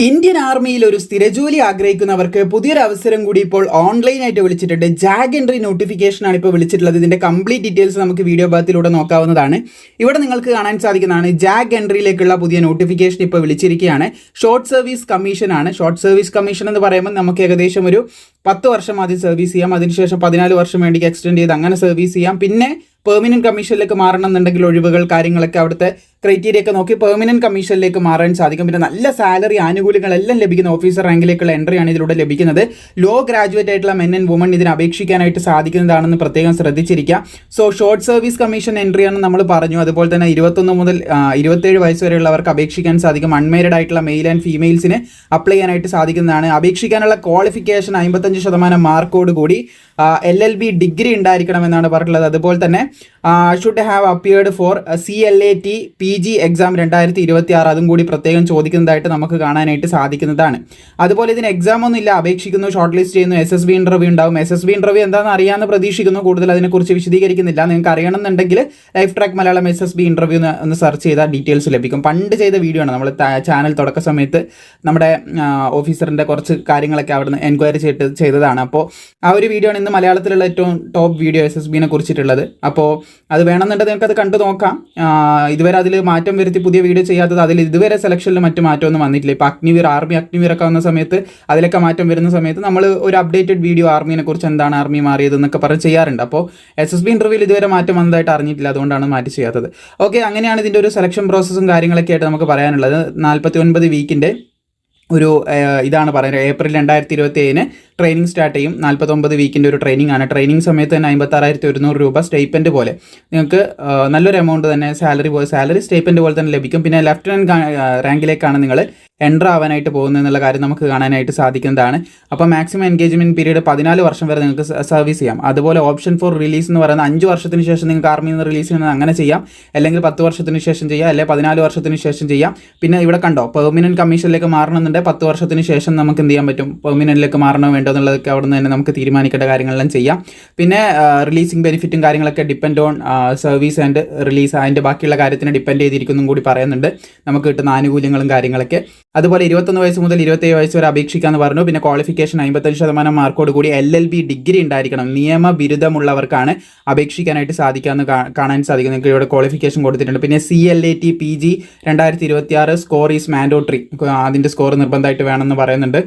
Indian ആർമിയിൽ ഒരു സ്ഥിരജോലി ആഗ്രഹിക്കുന്നവർക്ക് പുതിയൊരു അവസരം കൂടി ഇപ്പോൾ ഓൺലൈനായിട്ട് വിളിച്ചിട്ടുണ്ട്. ജാഗ് എൻട്രി നോട്ടിഫിക്കേഷൻ ആണ് ഇപ്പോൾ വിളിച്ചിട്ടുള്ളത്. ഇതിന്റെ കംപ്ലീറ്റ് ഡീറ്റെയിൽസ് നമുക്ക് വീഡിയോ ഭാഗത്തിലൂടെ നോക്കാവുന്നതാണ്. ഇവിടെ നിങ്ങൾക്ക് കാണാൻ സാധിക്കുന്നതാണ് ജാഗ് എൻട്രിയിലേക്കുള്ള പുതിയ നോട്ടിഫിക്കേഷൻ ഇപ്പോൾ വിളിച്ചിരിക്കുകയാണ്. ഷോർട്ട് സർവീസ് കമ്മീഷൻ ആണ്. ഷോർട്ട് സർവീസ് കമ്മീഷൻ എന്ന് പറയുമ്പോൾ നമുക്ക് ഏകദേശം ഒരു 10 വർഷം ആദ്യം സർവീസ് ചെയ്യാം, അതിനുശേഷം 14 വർഷം വേണ്ടി എക്സ്റ്റെൻഡ് ചെയ്ത് അങ്ങനെ സർവീസ് ചെയ്യാം. പിന്നെ പെർമനന്റ് കമ്മീഷനിലേക്ക് മാറണം എന്നുണ്ടെങ്കിൽ ഒഴിവുകൾ കാര്യങ്ങളൊക്കെ അവിടുത്തെ ക്രൈറ്റീരിയ ഒക്കെ നോക്കി പെർമനന്റ് കമ്മീഷനിലേക്ക് മാറാൻ സാധിക്കും. പിന്നെ നല്ല സാലറി ആനുകൂല്യങ്ങളെല്ലാം ലഭിക്കുന്ന ഓഫീസർ റാങ്കിലേക്കുള്ള എൻട്രിയാണ് ഇതിലൂടെ ലഭിക്കുന്നത്. ലോ ഗ്രാജുവേറ്റ് ആയിട്ടുള്ള മെൻ ആൻഡ് വുമൺ ഇതിന് അപേക്ഷിക്കാനായിട്ട് സാധിക്കുന്നതാണെന്ന് പ്രത്യേകം ശ്രദ്ധിച്ചിരിക്കുക. സോ ഷോർട്ട് സർവീസ് കമ്മീഷൻ എൻട്രിയാണെന്ന് നമ്മൾ പറഞ്ഞു. അതുപോലെ തന്നെ 21 മുതൽ 27 വയസ്സ് വരെയുള്ളവർക്ക് അപേക്ഷിക്കാൻ സാധിക്കും. അൺമാരീഡ് ആയിട്ടുള്ള മെയിൽ ആൻഡ് ഫീമെയിൽസിന് അപ്ലൈ ചെയ്യാനായിട്ട് സാധിക്കുന്നതാണ്. അപേക്ഷിക്കാനുള്ള ക്വാളിഫിക്കേഷൻ 55% മാർക്കോട് കൂടി LLB ഡിഗ്രി ഉണ്ടായിരിക്കണമെന്നാണ് പറഞ്ഞിട്ടുള്ളത്. അതുപോലെ തന്നെ should have appeared for CLAT PG exam 2026 അതും കൂടി പ്രത്യേകം ചോദിക്കുന്നതായിട്ട് നമുക്ക് കാണാനായിട്ട് സാധിക്കുന്നതാണ്. അതുപോലെ ഇതിന് എക്സാം ഒന്നും ഇല്ല. അപേക്ഷിക്കുന്നു, ഷോർട്ട് ലിസ്റ്റ് ചെയ്യുന്നു, SSB ഇൻ്റർവ്യൂ ഉണ്ടാവും. SSB ഇൻ്റർവ്യൂ എന്താണെന്ന് അറിയാമെന്ന് പ്രതീക്ഷിക്കുന്നു. കൂടുതൽ അതിനെക്കുറിച്ച് വിശദീകരിക്കുന്നില്ല. നിങ്ങൾക്ക് അറിയണമെന്നുണ്ടെങ്കിൽ life track Malayalam SSB interview ഒന്ന് സെർച്ച് ചെയ്താൽ ഡീറ്റെയിൽസ് ലഭിക്കും. പണ്ട് ചെയ്ത വീഡിയോ ആണ്. നമ്മൾ ചാനൽ തുടക്ക സമയത്ത് നമ്മുടെ ഓഫീസറിൻ്റെ കുറച്ച് കാര്യങ്ങളൊക്കെ അവിടെ നിന്ന് എൻക്വയറി ചെയ്തതാണ്. അപ്പോൾ ആ ഒരു വീഡിയോ ആണ് ഇന്ന് മലയാളത്തിലുള്ള ഏറ്റവും ടോപ്പ് വീഡിയോ SSBനെ കുറിച്ചിട്ടുള്ളത്. അപ്പോൾ അത് വേണമെന്നുണ്ടെങ്കിൽ നിങ്ങൾക്ക് അത് കണ്ടു നോക്കാം. ഇതുവരെ അതിൽ മാറ്റം വരുത്തി പുതിയ വീഡിയോ ചെയ്യാത്തത്, അതിൽ ഇതുവരെ സെലക്ഷനിൽ മറ്റു മാറ്റമൊന്നും വന്നിട്ടില്ല. ഇപ്പോൾ അഗ്നിവീർ ആർമി ഒക്കെ വന്ന സമയത്ത് അതിലൊക്കെ മാറ്റം വരുന്ന സമയത്ത് നമ്മൾ ഒരു അപ്ഡേറ്റഡ് വീഡിയോ ആർമീനെ കുറിച്ച് എന്താണ് ആർമി മാറിയത് എന്നൊക്കെ പറഞ്ഞ് ചെയ്യാറുണ്ട്. അപ്പോൾ SSB ഇൻ്റർവ്യൂവിൽ ഇതുവരെ മാറ്റം വന്നതായിട്ട് അറിഞ്ഞിട്ടില്ല, അതുകൊണ്ടാണ് മാറ്റി ചെയ്യാത്തത്. ഓക്കെ, അങ്ങനെയാണ് ഇതിൻ്റെ ഒരു സെലക്ഷൻ പ്രോസസ്സും കാര്യങ്ങളൊക്കെ ആയിട്ട് നമുക്ക് പറയാനുള്ളത്. 49 വീക്കിൻ്റെ ഒരു ഇതാണ് പറയുന്നത്. ഏപ്രിൽ 2027 ട്രെയിനിങ് സ്റ്റാർട്ട് ചെയ്യും. 49 വീക്കിൻ്റെ ഒരു ട്രെയിനിങ് ആണ്. ട്രെയിനിങ് സമയത്ത് തന്നെ 56,100 രൂപ സ്റ്റൈപ്പൻഡ് പോലെ നിങ്ങൾക്ക് നല്ലൊരു എമൗണ്ട് തന്നെ സാലറി സ്റ്റൈപ്പൻഡ് പോലെ തന്നെ ലഭിക്കും. പിന്നെ ലെഫ്റ്റനൻറ്റ് റാങ്കിലേക്കാണ് നിങ്ങൾ എൻ്റർ ആവാനായിട്ട് പോകുന്നത് എന്നുള്ള കാര്യം നമുക്ക് കാണാനായിട്ട് സാധിക്കുന്നതാണ്. അപ്പോൾ മാക്സിമം എൻഗേജ്മെൻറ്റ് പീരീഡ് 14 വർഷം വരെ നിങ്ങൾക്ക് സർവീസ് ചെയ്യാം. അതുപോലെ ഓപ്ഷൻ ഫോർ റിലീസ് എന്ന് പറയുന്നത് 5 വർഷത്തിന് ശേഷം നിങ്ങൾക്ക് ആർമിയിൽ നിന്ന് റിലീസ് ചെയ്യുന്നത് അങ്ങനെ ചെയ്യാം, അല്ലെങ്കിൽ 10 വർഷത്തിന് ശേഷം ചെയ്യാം, അല്ലെങ്കിൽ 14 വർഷത്തിന് ശേഷം ചെയ്യാം. പിന്നെ ഇവിടെ കണ്ടോ, പെർമനന്റ് കമ്മീഷനിലേക്ക് മാറണമെന്നുണ്ടെങ്കിൽ 10 വർഷത്തിന് ശേഷം നമുക്ക് എന്ത് ചെയ്യാൻ പറ്റും, പെർമനന്റിലേക്ക് മാറണോ വേണ്ടോ എന്നുള്ളതൊക്കെ അവിടെ നിന്ന് തന്നെ നമുക്ക് തീരുമാനിക്കേണ്ട കാര്യങ്ങളെല്ലാം ചെയ്യാം. പിന്നെ റിലീസിങ് ബെനിഫിറ്റും കാര്യങ്ങളൊക്കെ depend on service and release, അതിൻ്റെ ബാക്കിയുള്ള കാര്യത്തിന് ഡിപ്പെൻഡ് ചെയ്തിരിക്കുന്നതും കൂടി പറയുന്നുണ്ട്. നമുക്ക് കിട്ടുന്ന ആനുകൂല്യങ്ങളും കാര്യങ്ങളൊക്കെ. അതുപോലെ 21 വയസ്സ് മുതൽ 27 വയസ്സ് വരെ അപേക്ഷിക്കാമെന്ന് പറഞ്ഞു. പിന്നെ ക്വാളിഫിക്കേഷൻ 55% മാർക്കോട് കൂടി LLB ഡിഗ്രി ഉണ്ടായിരിക്കണം. നിയമ ബിരുദമുള്ളവർക്കാണ് അപേക്ഷിക്കാനായിട്ട് സാധിക്കാമെന്ന് കാണാൻ സാധിക്കും. നിങ്ങൾക്ക് ഇവിടെ ക്വാളിഫിക്കേഷൻ കൊടുത്തിട്ടുണ്ട്. പിന്നെ CLAT PG 2026 score is mandatory, അതിൻ്റെ സ്കോർ നിർബന്ധമായിട്ട് വേണമെന്ന് പറയുന്നുണ്ട്.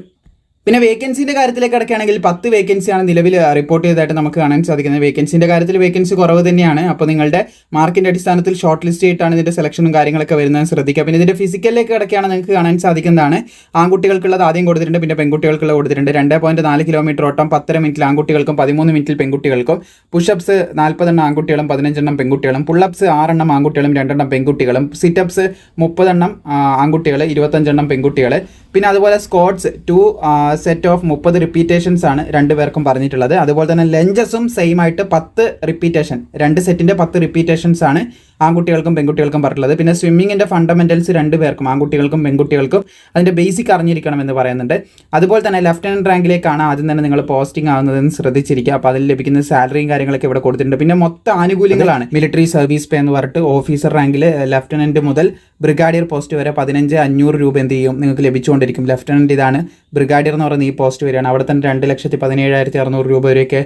പിന്നെ വേക്കൻസിൻ്റെ കാര്യത്തിലേക്ക് കിടക്കുകയാണെങ്കിൽ 10 വേക്കൻസിയാണ് നിലവിൽ റിപ്പോർട്ട് ചെയ്തതായിട്ട് നമുക്ക് കാണാൻ സാധിക്കുന്നത്. വേക്കൻസിൻ്റെ കാര്യത്തിൽ വേക്കൻസി കുറവ് തന്നെയാണ്. അപ്പോൾ നിങ്ങളുടെ മാർക്കിൻ്റെ അടിസ്ഥാനത്തിൽ ഷോർട്ട് ലിസ്റ്റ് ചെയ്തിട്ടാണ് ഇതിൻ്റെ സെലക്ഷനും കാര്യങ്ങളൊക്കെ വരുന്നത് ശ്രദ്ധിക്കുക. പിന്നെ ഇതിൻ്റെ ഫിസിക്കലിലേക്ക് കിടക്കുകയാണ് നിങ്ങൾക്ക് കാണാൻ സാധിക്കുന്നതാണ്. ആൺകുട്ടികൾക്കുള്ളത് ആദ്യം കൊടുത്തിട്ടുണ്ട്, പിന്നെ പെൺകുട്ടികൾക്കുള്ളത് കൊടുത്തിട്ടുണ്ട്. 2.4 കിലോമീറ്റർ ഓട്ടം 10 മിനിറ്റിൽ ആൺകുട്ടികൾക്കും 13 മിനിറ്റിൽ പെൺകുട്ടികൾക്കും. പുഷപ്സ് 40 എണ്ണം ആൺകുട്ടികളും 15 എണ്ണം പെൺകുട്ടികളും. പുള്ളപ്സ് 6 എണ്ണം ആൺകുട്ടികളും 2 എണ്ണം പെൺകുട്ടികളും. സിറ്റപ്സ് 30 എണ്ണം ആൺകുട്ടികൾ 25 എണ്ണം പെൺകുട്ടികൾ. പിന്നെ അതുപോലെ സ്ക്വാട്സ് 2 സെറ്റ് ഓഫ് 30 റിപ്പീറ്റേഷൻസ് ആണ് 2 പേർക്കും പറഞ്ഞിട്ടുള്ളത്. അതുപോലെ തന്നെ ലഞ്ചസും സെയിം ആയിട്ട് 10 റിപ്പീറ്റേഷൻ, 2 സെറ്റിൻ്റെ 10 റിപ്പീറ്റേഷൻസ് ആണ് ആൺകുട്ടികൾക്കും പെൺകുട്ടികൾക്കും പറഞ്ഞിട്ടുള്ളത്. പിന്നെ സ്വിമ്മിങ്ങിൻ്റെ ഫണ്ടമെൻറ്റൽസ് 2 പേർക്കും ആൺകുട്ടികൾക്കും പെൺകുട്ടികൾക്കും അതിൻ്റെ ബേസിക് അറിഞ്ഞിരിക്കണം എന്ന് പറയുന്നുണ്ട്. അതുപോലെ തന്നെ ലെഫ്റ്റനൻറ്റ് റാങ്കിലേക്കാണ് ആദ്യം തന്നെ നിങ്ങൾ പോസ്റ്റിംഗ് ആവുന്നതെന്ന് ശ്രദ്ധിച്ചിരിക്കുക. അപ്പോൾ അതിൽ ലഭിക്കുന്ന സാലറിയും കാര്യങ്ങളൊക്കെ ഇവിടെ കൊടുത്തിട്ടുണ്ട്. പിന്നെ മൊത്തം ആനുകൂല്യങ്ങളാണ്. മിലിറ്ററി സർവീസ് പേ എന്ന് പറഞ്ഞിട്ട് ഓഫീസർ റാങ്കിൽ ലെഫ്റ്റനൻറ്റ് മുതൽ ബ്രിഗാഡിയർ പോസ്റ്റ് വരെ 15,500 രൂപ എന്ത് ചെയ്യും നിങ്ങൾക്ക് ലഭിച്ചുകൊണ്ടിരിക്കും. ലെഫ്റ്റനൻറ്റ് ഇതാണ്, ബ്രിഗാഡിയർ എന്ന് പറയുന്ന ഈ പോസ്റ്റ് വരികയാണ്. അവിടെ തന്നെ 2,17,600 രൂപ വരെയൊക്കെ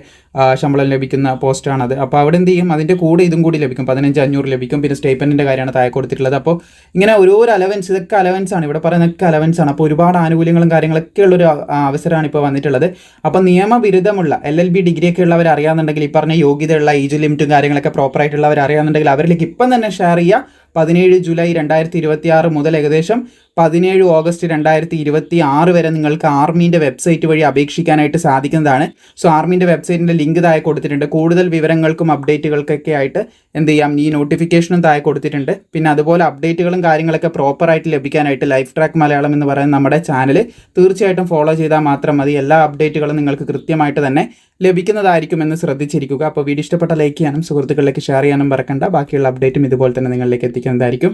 ശമ്പളം ലഭിക്കുന്ന പോസ്റ്റാണത്. അപ്പോൾ അവിടെ എന്ത് ചെയ്യും, അതിൻ്റെ കൂടെ ഇതും കൂടി ലഭിക്കും, 15,500 ലഭിക്കും. പിന്നെ സ്റ്റൈപ്പൻഡിൻ്റെ കാര്യമാണ് താഴെ കൊടുത്തിട്ടുള്ളത്. അപ്പോൾ ഇങ്ങനെ ഓരോരോ അലവൻസ്, ഇതൊക്കെ അലവൻസ് ആണ്, ഇവിടെ പറയുന്നതൊക്കെ അലവൻസ് ആണ്. അപ്പോൾ ഒരുപാട് ആനുകൂല്യങ്ങളും കാര്യങ്ങളൊക്കെ ഉള്ളൊരു അവസരമാണ് ഇപ്പോൾ വന്നിട്ടുള്ളത്. അപ്പോൾ നിയമബിരുദമുള്ള LLB ഡിഗ്രിയൊക്കെ ഉള്ളവർ അറിയാമെന്നുണ്ടെങ്കിൽ, ഈ പറഞ്ഞ യോഗ്യതയുള്ള ഏജ് ലിമിറ്റും കാര്യങ്ങളൊക്കെ പ്രോപ്പറായിട്ടുള്ളവർ അറിയാമെന്നുണ്ടെങ്കിൽ അവരിലേക്ക് ഇപ്പം തന്നെ ഷെയർ ചെയ്യുക. 17 ജൂലൈ 2026 മുതൽ ഏകദേശം 17 ഓഗസ്റ്റ് 2026 വരെ നിങ്ങൾക്ക് ആർമീൻ്റെ വെബ്സൈറ്റ് വഴി അപേക്ഷിക്കാനായിട്ട് സാധിക്കുന്നതാണ്. സോ ആർമീൻ്റെ വെബ്സൈറ്റിൻ്റെ ലിങ്ക് താഴെ കൊടുത്തിട്ടുണ്ട്. കൂടുതൽ വിവരങ്ങൾക്കും അപ്ഡേറ്റുകൾക്കൊക്കെ ആയിട്ട് എന്ത് ചെയ്യാം, ഈ നോട്ടിഫിക്കേഷനും താഴെ കൊടുത്തിട്ടുണ്ട്. പിന്നെ അതുപോലെ അപ്ഡേറ്റുകളും കാര്യങ്ങളൊക്കെ പ്രോപ്പറായിട്ട് ലഭിക്കാനായിട്ട് ലൈഫ് ട്രാക്ക് മലയാളം എന്ന് പറയുന്ന നമ്മുടെ ചാനൽ തീർച്ചയായിട്ടും ഫോളോ ചെയ്താൽ മാത്രം മതി. എല്ലാ അപ്ഡേറ്റുകളും നിങ്ങൾക്ക് കൃത്യമായിട്ട് തന്നെ ലഭിക്കുന്നതായിരിക്കുമെന്ന് ശ്രദ്ധിച്ചിരിക്കുക. അപ്പോൾ വീഡിയോ ഇഷ്ടപ്പെട്ട ലൈക്ക് ചെയ്യാനും സുഹൃത്തുക്കളിലേക്ക് ഷെയർ ചെയ്യാനും മറക്കണ്ട. ബാക്കിയുള്ള അപ്ഡേറ്റും ഇതുപോലെ തന്നെ നിങ്ങളിലേക്ക് എത്തിക്കുന്നതായിരിക്കും.